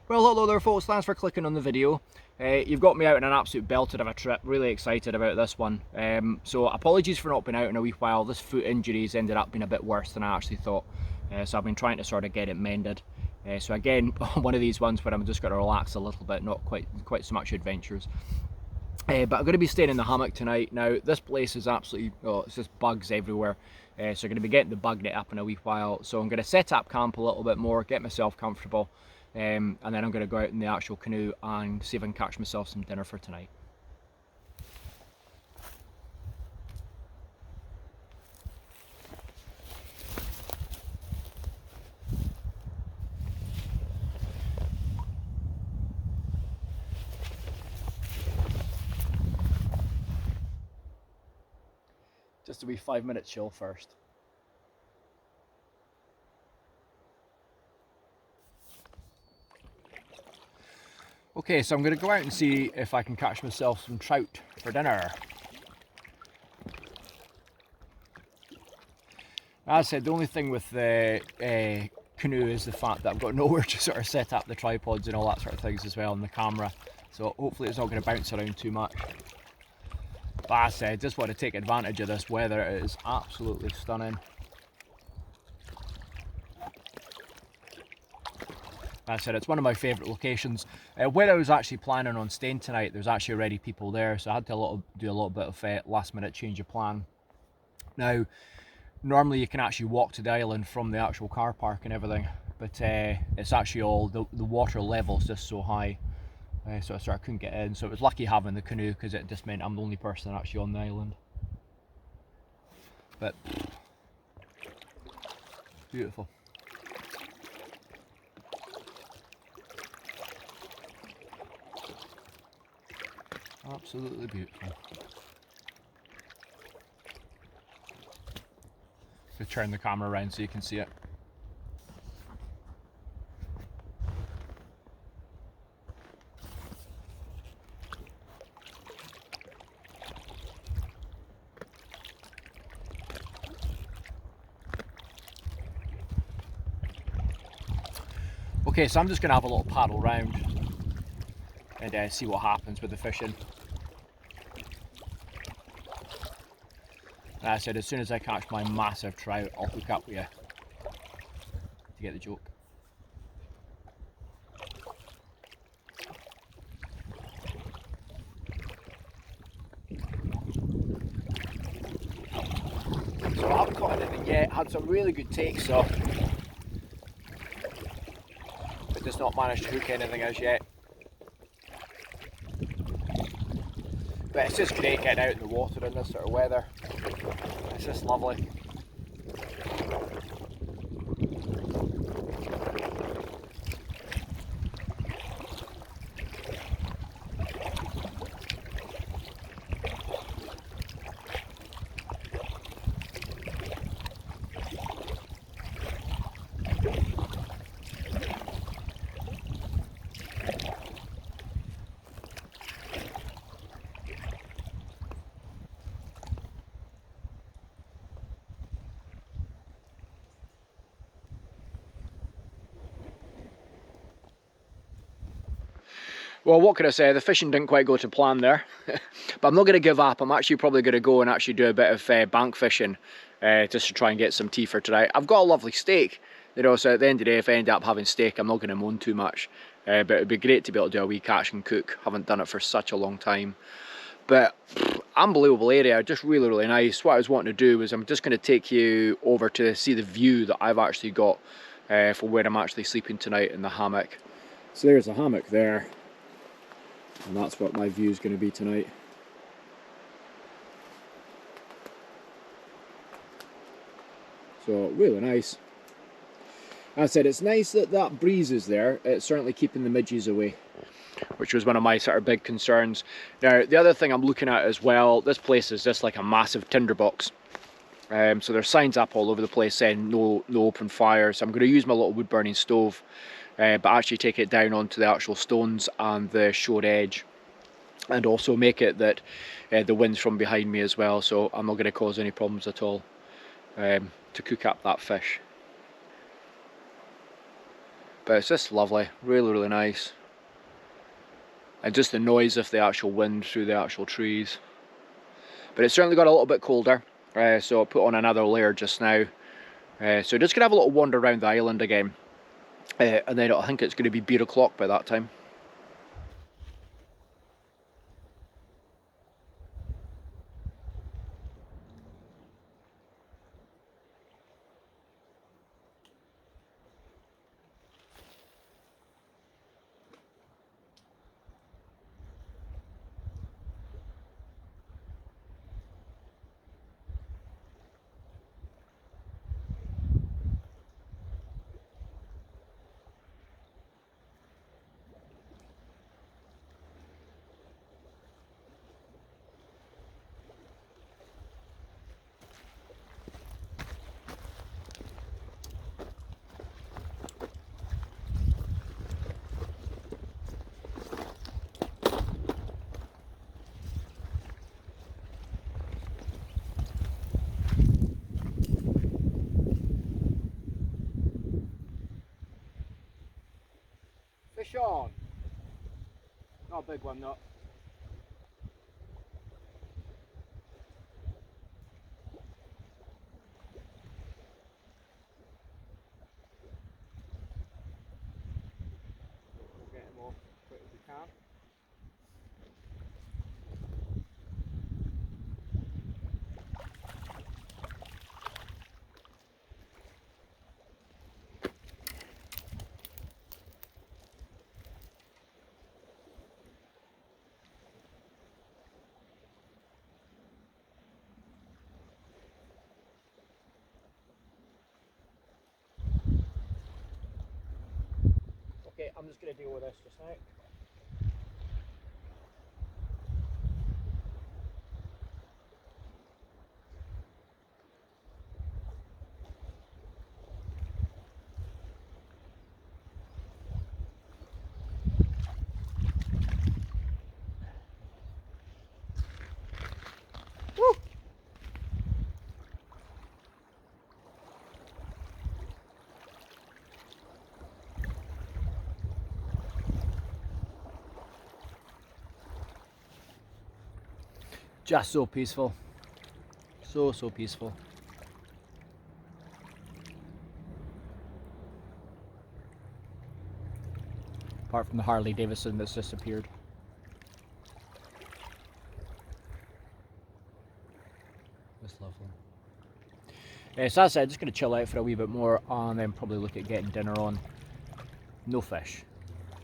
Well, hello there folks, thanks for clicking on the video. You've got me out in an absolute belter of a trip, really excited about this one. So apologies for not being out in a wee while. This foot injury's ended up being a bit worse than I actually thought. So I've been trying to sort of get it mended. So again, one of these ones where I'm just going to relax a little bit, not quite so much adventures. But I'm going to be staying in the hammock tonight. Now, this place is absolutely, oh, it's just bugs everywhere. So I'm going to be getting the bug net up in a wee while. So I'm going to set up camp a little bit more, get myself comfortable. And then I'm going to go out in the actual canoe and see if I can catch myself some dinner for tonight. Just a wee 5-minute chill first. Okay, so I'm going to go out and see if I can catch myself some trout for dinner. As I said, the only thing with the canoe is the fact that I've got nowhere to sort of set up the tripods and all that sort of things as well, and the camera. So hopefully it's not going to bounce around too much. But as I said, just want to take advantage of this weather. It is absolutely stunning. As I said, it's one of my favourite locations. Where I was actually planning on staying tonight, there's actually already people there, so I had to do a little bit of last minute change of plan. Now, normally you can actually walk to the island from the actual car park and everything, but it's actually all, the water level's just so high, so I sort of couldn't get in. So it was lucky having the canoe, because it just meant I'm the only person actually on the island. But, beautiful. Absolutely beautiful. To turn the camera around so you can see it. Okay, so I'm just going to have a little paddle round and see what happens with the fishing. Like I said, as soon as I catch my massive trout, I'll hook up with you to get the joke. So I haven't caught anything yet, had some really good takes so, but just not managed to hook anything as yet. But it's just great getting out in the water in this sort of weather. It's just lovely. Well, what can I say? The fishing didn't quite go to plan there, but I'm not going to give up. I'm actually probably going to go and actually do a bit of bank fishing just to try and get some tea for tonight. I've got a lovely steak, you know, so at the end of the day, if I end up having steak, I'm not going to moan too much. But it'd be great to be able to do a wee catch and cook. Haven't done it for such a long time. But unbelievable area, just really, really nice. What I was wanting to do was I'm just going to take you over to see the view that I've actually got for where I'm actually sleeping tonight in the hammock. So there's a hammock there. And that's what my view is going to be tonight. So really nice. As I said, it's nice that that breeze is there. It's certainly keeping the midges away, which was one of my sort of big concerns. Now, the other thing I'm looking at as well, this place is just like a massive tinderbox. So there's signs up all over the place saying no open fire. So I'm going to use my little wood burning stove, but actually take it down onto the actual stones and the shore edge, and also make it that the wind's from behind me as well, so I'm not going to cause any problems at all to cook up that fish. But it's just lovely, really, really nice. And just the noise of the actual wind through the actual trees. But it's certainly got a little bit colder, so I put on another layer just now. So just gonna have a little wander around the island again, and then I think it's gonna be beer o'clock by that time. Fish on. Not a big one though. We'll get him off as quick as we can. Okay, I'm just going to deal with this just now. Woo! Just so peaceful. So peaceful. Apart from the Harley Davidson that's disappeared. That's lovely. So as I said, just going to chill out for a wee bit more and then probably look at getting dinner on. No fish,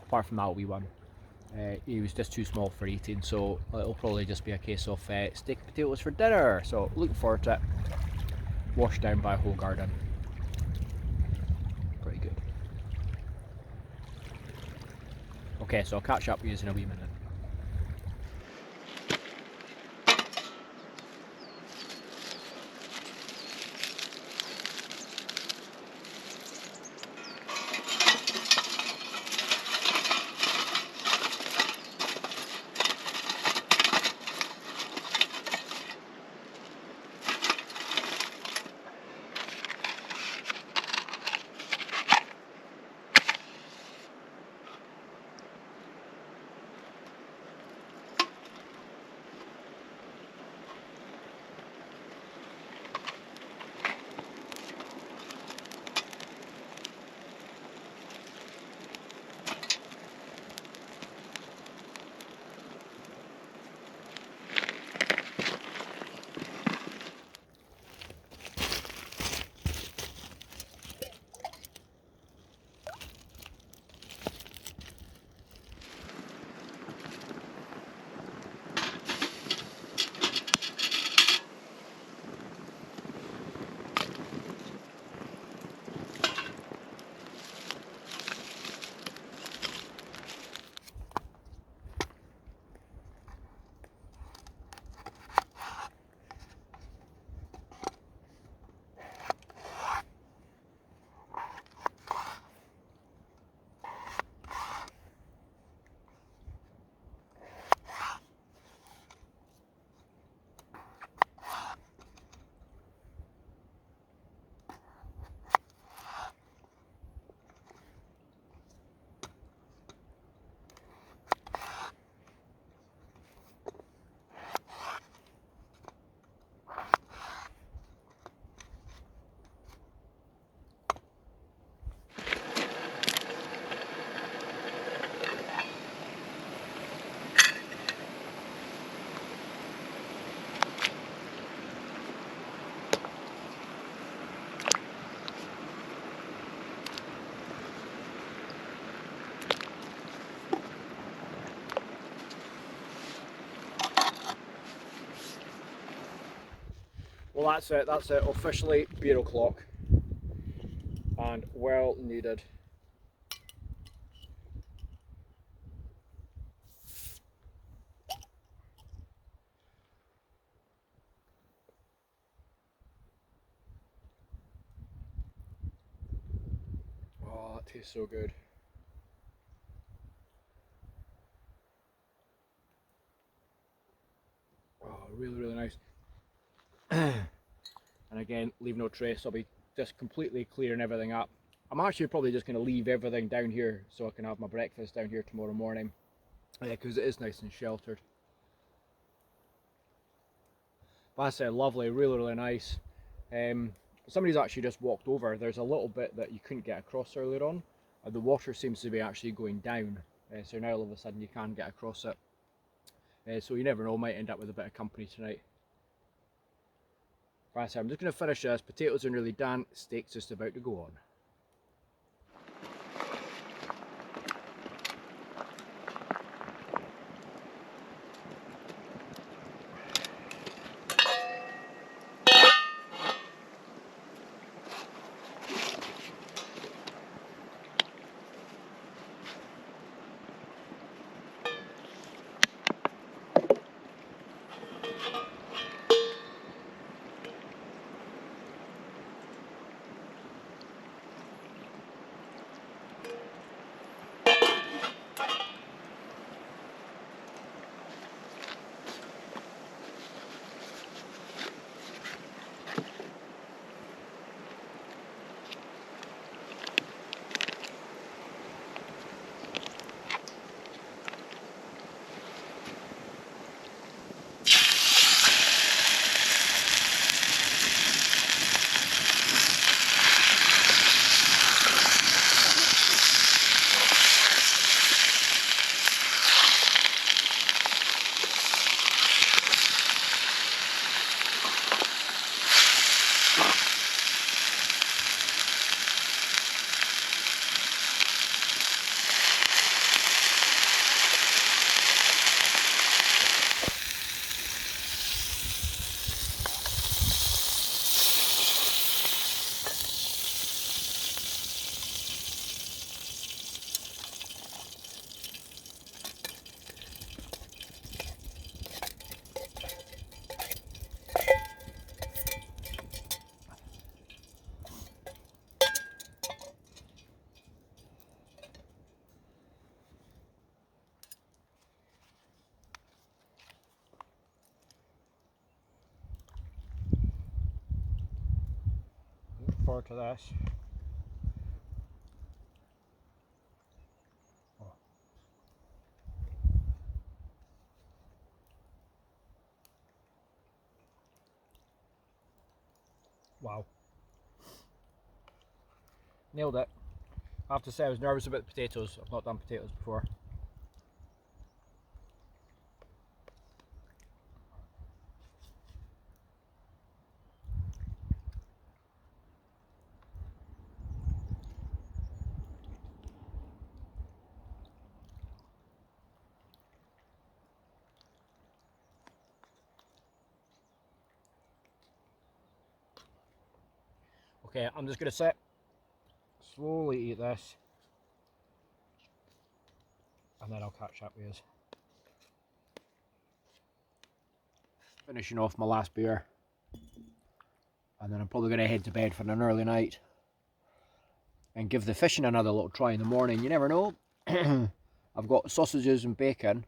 apart from that wee one. He was just too small for eating, so it'll probably just be a case of steak and potatoes for dinner. So looking forward to it. Washed down by a whole garden. Pretty good. Okay, so I'll catch up with you in a wee minute. Well, that's it, officially beer o'clock, and well needed. Oh, that tastes so good. Oh, really, really nice. And again, leave no trace. I'll be just completely clearing everything up. I'm actually probably just going to leave everything down here so I can have my breakfast down here tomorrow morning, because it is nice and sheltered. But I said, lovely, really, really nice. Somebody's actually just walked over. There's a little bit that you couldn't get across earlier on. The water seems to be actually going down, so now all of a sudden you can get across it. So you never know, might end up with a bit of company tonight. But I said, I'm just going to finish this. Potatoes are nearly done. Steak's just about to go on. Look forward to this. Oh. Wow. Nailed it. I have to say I was nervous about the potatoes. I've not done potatoes before. Okay, I'm just going to sit, slowly eat this, and then I'll catch up with you. Finishing off my last beer, and then I'm probably going to head to bed for an early night and give the fishing another little try in the morning. You never know. I've got sausages and bacon,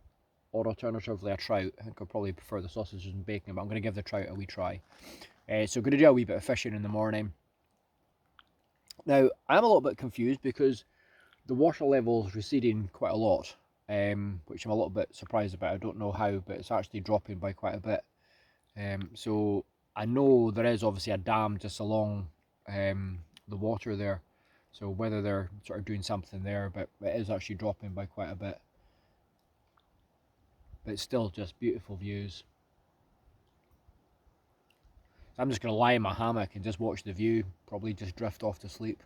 or alternatively a trout. I think I'll probably prefer the sausages and bacon, but I'm going to give the trout a wee try. So I'm going to do a wee bit of fishing in the morning. Now, I'm a little bit confused because the water level is receding quite a lot, which I'm a little bit surprised about. I don't know how, but it's actually dropping by quite a bit. So I know there is obviously a dam just along the water there. So whether they're sort of doing something there, but it is actually dropping by quite a bit. But it's still just beautiful views. I'm just going to lie in my hammock and just watch the view, probably just drift off to sleep.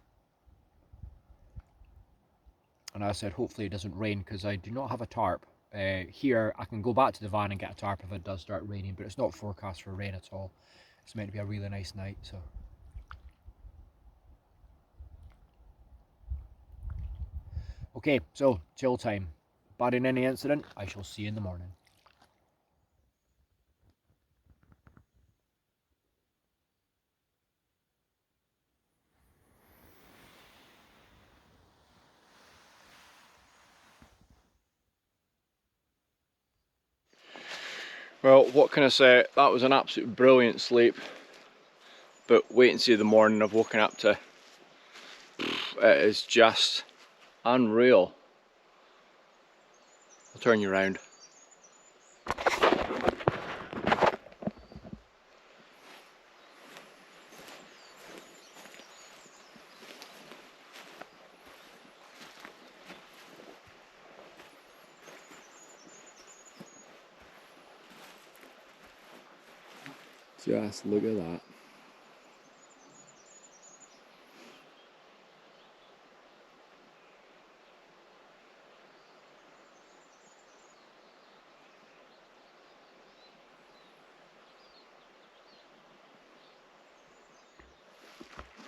And as I said, hopefully it doesn't rain because I do not have a tarp. Here, I can go back to the van and get a tarp if it does start raining, but it's not forecast for rain at all. It's meant to be a really nice night, so. Okay, so chill time. Barring any incident, I shall see you in the morning. Well, what can I say? That was an absolute brilliant sleep. But wait and see the morning I've woken up to. It is just unreal. I'll turn you around. Just look at that.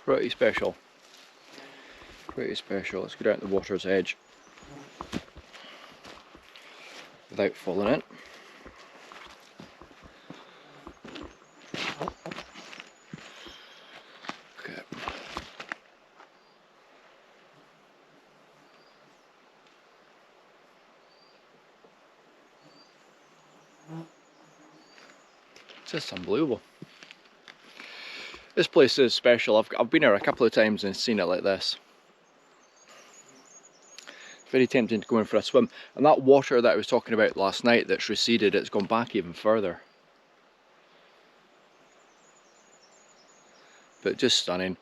Pretty special. Pretty special. Let's go down to the water's edge without falling in. Okay. Just unbelievable. This place is special. I've been here a couple of times and seen it like this. Very tempting to go in for a swim. And that water that I was talking about last night that's receded, it's gone back even further. But just stunning.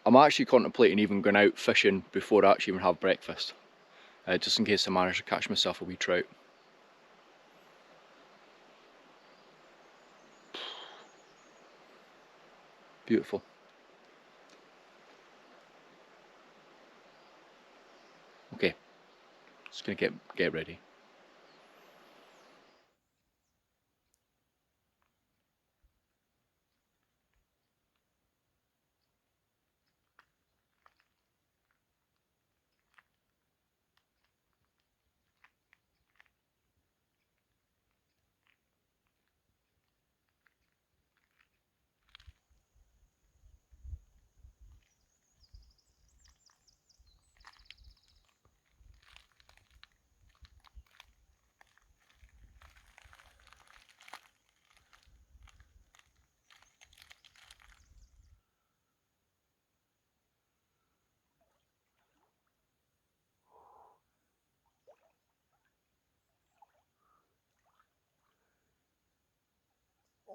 I'm actually contemplating even going out fishing before I actually even have breakfast. Just in case I manage to catch myself a wee trout. Beautiful. Okay, just gonna get ready.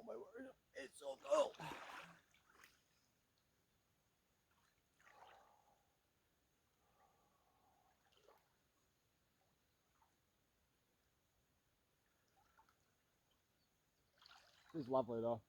Oh my word, it's so cold. This is lovely though.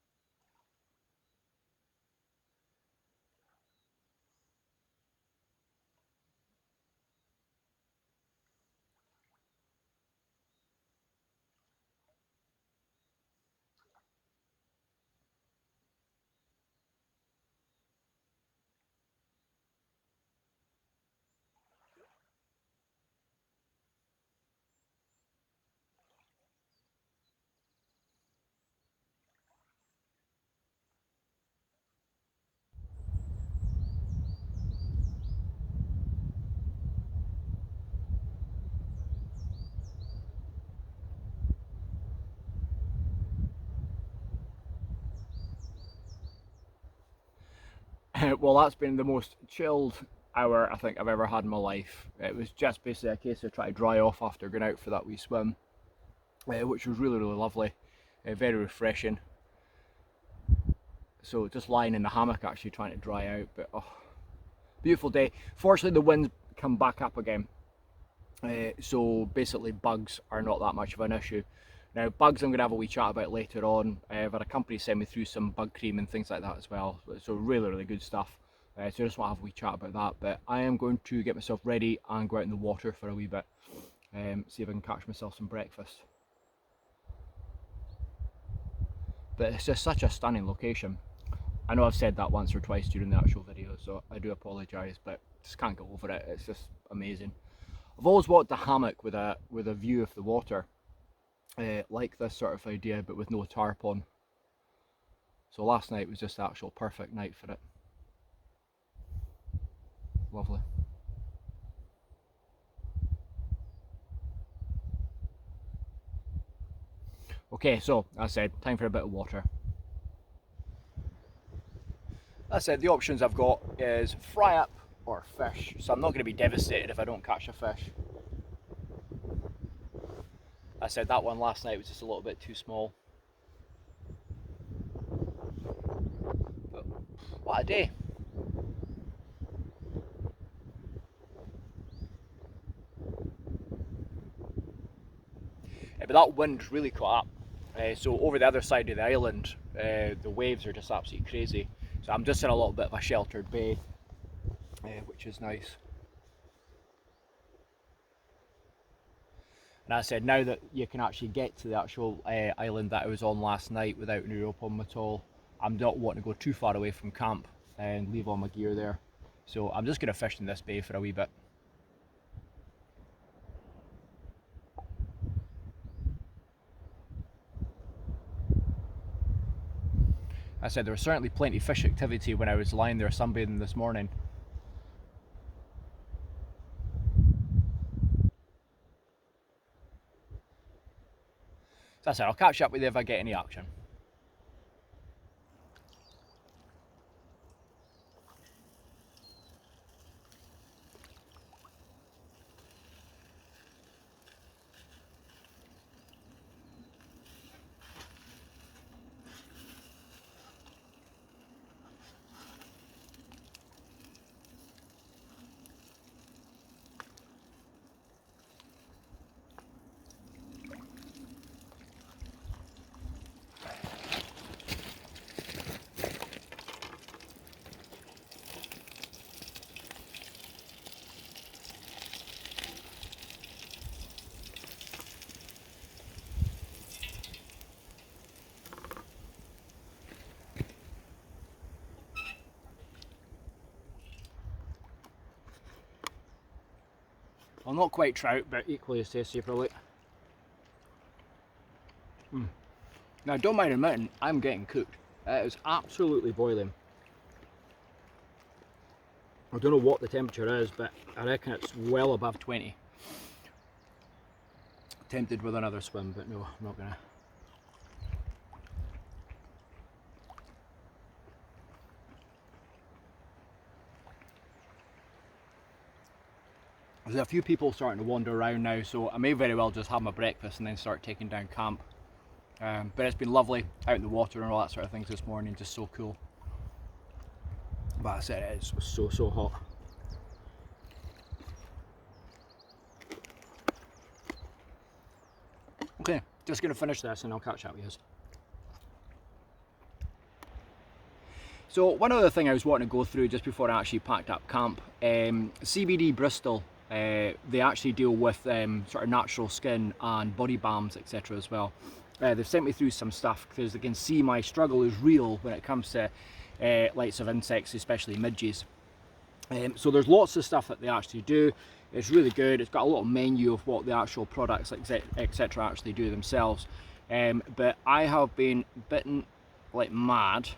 Well, that's been the most chilled hour I think I've ever had in my life. It was just basically a case of trying to dry off after going out for that wee swim, which was really lovely, very refreshing. So just lying in the hammock actually trying to dry out, but oh, beautiful day. Fortunately the wind's come back up again, so basically bugs are not that much of an issue. Now bugs I'm going to have a wee chat about later on. I've had a company send me through some bug cream and things like that as well, so really good stuff. So I just want to have a wee chat about that, but I am going to get myself ready and go out in the water for a wee bit, see if I can catch myself some breakfast. but it's just such a stunning location. I know I've said that once or twice during the actual video, so I do apologise, but just can't get over it. It's just amazing. I've always wanted a hammock with a view of the water, like this sort of idea, but with no tarp on. So last night was just the actual perfect night for it. Lovely. Okay, so as I said, time for a bit of water. As I said, the options I've got is fry up or fish, so I'm not going to be devastated if I don't catch a fish. I said that one last night was just a little bit too small. But what a day. But that wind really caught up. So over the other side of the island, the waves are just absolutely crazy. So I'm just in a little bit of a sheltered bay, which is nice. And as I said, now that you can actually get to the actual island that I was on last night without any rope on at all, I'm not wanting to go too far away from camp and leave all my gear there. So I'm just going to fish in this bay for a wee bit. I said there was certainly plenty of fish activity when I was lying there sunbathing this morning. So that's it, I'll catch up with you if I get any action. Well, not quite trout, but equally as tasty probably. Now, don't mind admitting, I'm getting cooked. It is absolutely boiling. I don't know what the temperature is, but I reckon it's well above 20. Tempted with another swim, but no, I'm not gonna. There's a few people starting to wander around now, so I may very well just have my breakfast and then start taking down camp. But it's been lovely out in the water and all that sort of things this morning, just so cool. But I said it was so hot. Okay, just going to finish this and I'll catch up with you. So one other thing I was wanting to go through just before I actually packed up camp, CBD Bristol, they actually deal with sort of natural skin and body balms, etc. as well. They've sent me through some stuff because they can see my struggle is real when it comes to lights of insects, especially midges. So there's lots of stuff that they actually do. It's really good. It's got a little menu of what the actual products, etc. actually do themselves. But I have been bitten like mad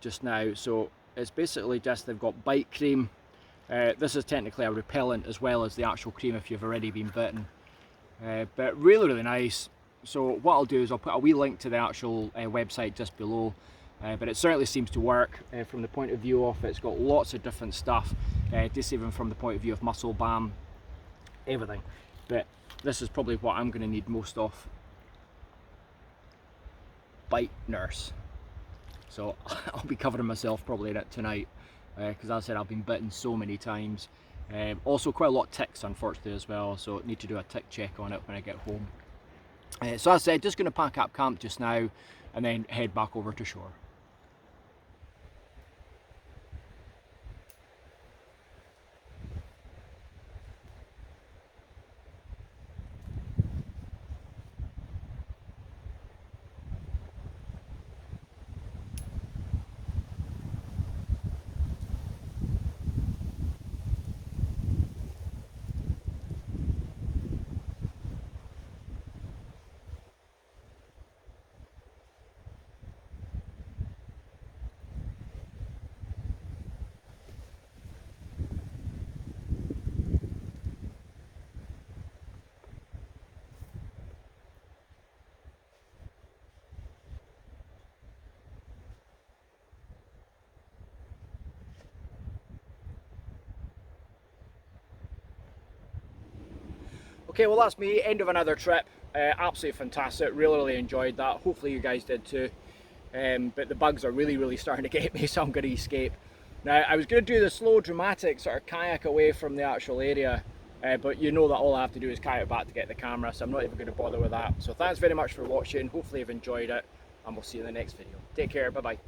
just now. So it's basically just they've got bite cream. This is technically a repellent as well as the actual cream if you've already been bitten. But really nice. So what I'll do is I'll put a wee link to the actual website just below. But it certainly seems to work from the point of view of it's got lots of different stuff, just even from the point of view of muscle balm, everything. But this is probably what I'm going to need most of. Bite nurse. So I'll be covering myself probably in it tonight because as I said, I've been bitten so many times. Also quite a lot of ticks unfortunately as well, so need to do a tick check on it when I get home. So as I said, just going to pack up camp just now and then head back over to shore. Okay, well that's me, end of another trip. Absolutely fantastic, really enjoyed that. Hopefully you guys did too. But the bugs are really starting to get me, so I'm going to escape. Now, I was going to do the slow, dramatic sort of kayak away from the actual area, but you know that all I have to do is kayak back to get the camera, so I'm not even going to bother with that. So thanks very much for watching, hopefully you've enjoyed it, and we'll see you in the next video. Take care, bye bye.